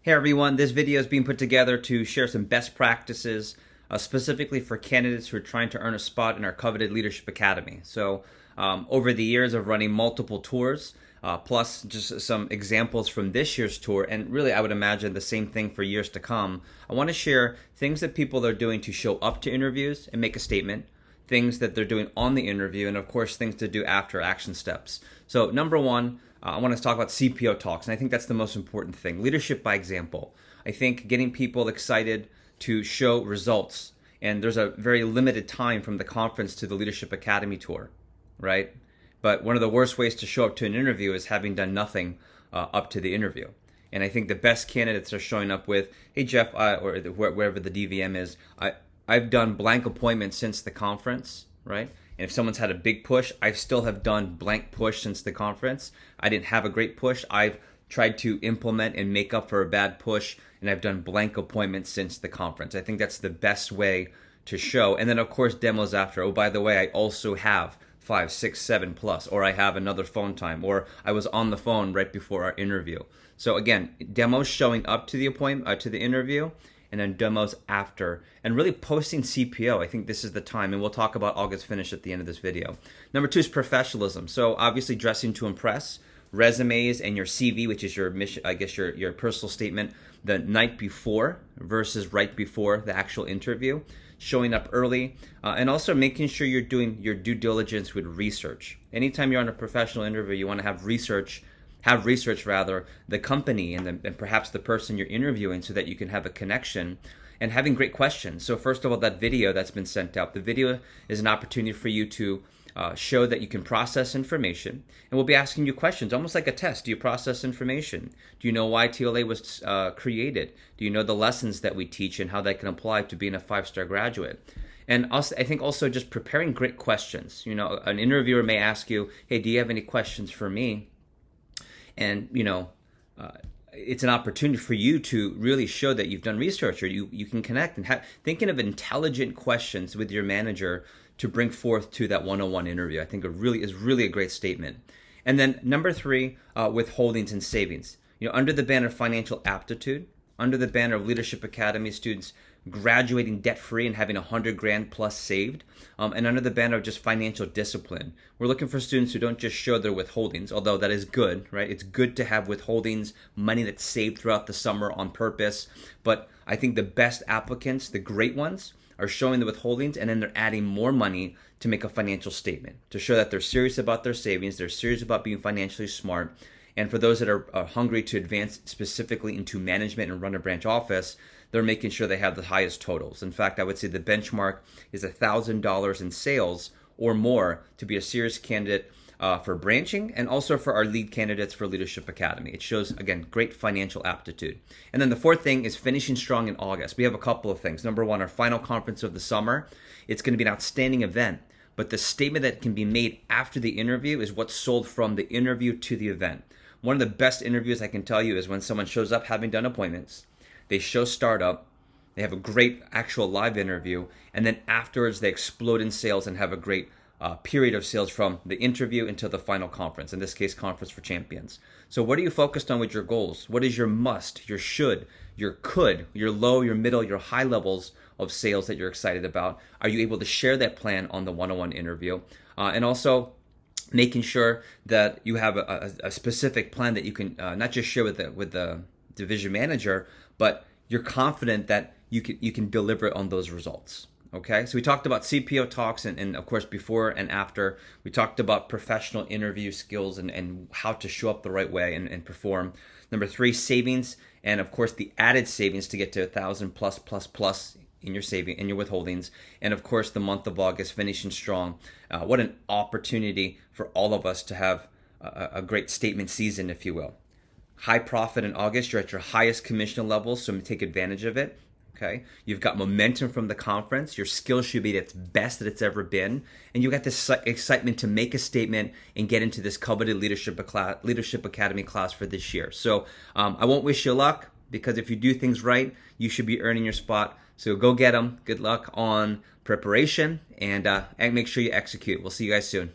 Hey everyone, this video is being put together to share some best practices specifically for candidates who are trying to earn a spot in our coveted Leadership Academy. So over the years of running multiple tours, plus just some examples from this year's tour, and really I would imagine the same thing for years to come, I want to share things that people are doing to show up to interviews and make a statement, things that they're doing on the interview, and of course things to do after, action steps. So number one, I want to talk about CPO talks, and I think that's the most important thing. Leadership by example. I think getting people excited to show results, and there's a very limited time from the conference to the Leadership Academy tour, right? But one of the worst ways to show up to an interview is having done nothing up to the interview. And I think the best candidates are showing up with, hey Jeff, or wherever the DVM is, I've done blank appointments since the conference, right? And if someone's had a big push, I still have done blank push since the conference. I didn't have a great push. I've tried to implement and make up for a bad push, and I've done blank appointments since the conference. I think that's the best way to show. And then of course demos after. Oh, by the way, I also have 5, 6, 7 plus, or I have another phone time, or I was on the phone right before our interview. So again, demos showing up to the appointment, to the interview, and then demos after, and really posting CPO. I think this is the time, and we'll talk about August finish at the end of this video. Number 2 is professionalism. So obviously dressing to impress, resumes and your CV, which is your mission, I guess your personal statement, the night before versus right before the actual interview, showing up early, and also making sure you're doing your due diligence with research. Anytime you're on a professional interview, you want to have research the company and perhaps the person you're interviewing, so that you can have a connection, and having great questions. So first of all, that video that's been sent out, the video is an opportunity for you to show that you can process information, and we'll be asking you questions, almost like a test. Do you process information? Do you know why TLA was created? Do you know the lessons that we teach and how that can apply to being a 5-star graduate? And also, I think also just preparing great questions. You know, an interviewer may ask you, hey, do you have any questions for me? And, it's an opportunity for you to really show that you've done research, or you can connect and thinking of intelligent questions with your manager to bring forth to that one-on-one interview. I think is really a great statement. And then number 3, withholdings and savings. Under the banner of financial aptitude, under the banner of Leadership Academy students graduating debt-free and having $100,000 plus saved, and under the banner of just financial discipline, we're looking for students who don't just show their withholdings, although that is good, right? It's good to have withholdings, money that's saved throughout the summer on purpose, but I think the best applicants, the great ones, are showing the withholdings, and then they're adding more money to make a financial statement, to show that they're serious about their savings, they're serious about being financially smart. And for those that are hungry to advance specifically into management and run a branch office, they're making sure they have the highest totals. In fact, I would say the benchmark is $1,000 in sales or more to be a serious candidate for branching, and also for our lead candidates for Leadership Academy. It shows, again, great financial aptitude. And then the 4th thing is finishing strong in August. We have a couple of things. Number 1, our final conference of the summer. It's going to be an outstanding event, but the statement that can be made after the interview is what's sold from the interview to the event. One of the best interviews I can tell you is when someone shows up having done appointments, they show startup, they have a great actual live interview, and then afterwards they explode in sales and have a great period of sales from the interview until the final conference, in this case, Conference for Champions. So what are you focused on with your goals? What is your must, your should, your could, your low, your middle, your high levels of sales that you're excited about? Are you able to share that plan on the one-on-one interview? And also, making sure that you have a specific plan that you can not just share with the division manager, but you're confident that you can deliver on those results. Okay, so we talked about CPO talks and of course before and after. We talked about professional interview skills and how to show up the right way and perform. Number 3, savings, and of course the added savings to get to 1,000 plus in your saving, in your withholdings, and of course the month of August finishing strong. What an opportunity for all of us to have a great statement season, if you will. High profit in August. You're at your highest commission level, so take advantage of it. Okay, you've got momentum from the conference. Your skills should be at its best that it's ever been, and you got this excitement to make a statement and get into this coveted Leadership Academy class for this year. So I won't wish you luck, because if you do things right, you should be earning your spot. So go get them. Good luck on preparation, and make sure you execute. We'll see you guys soon.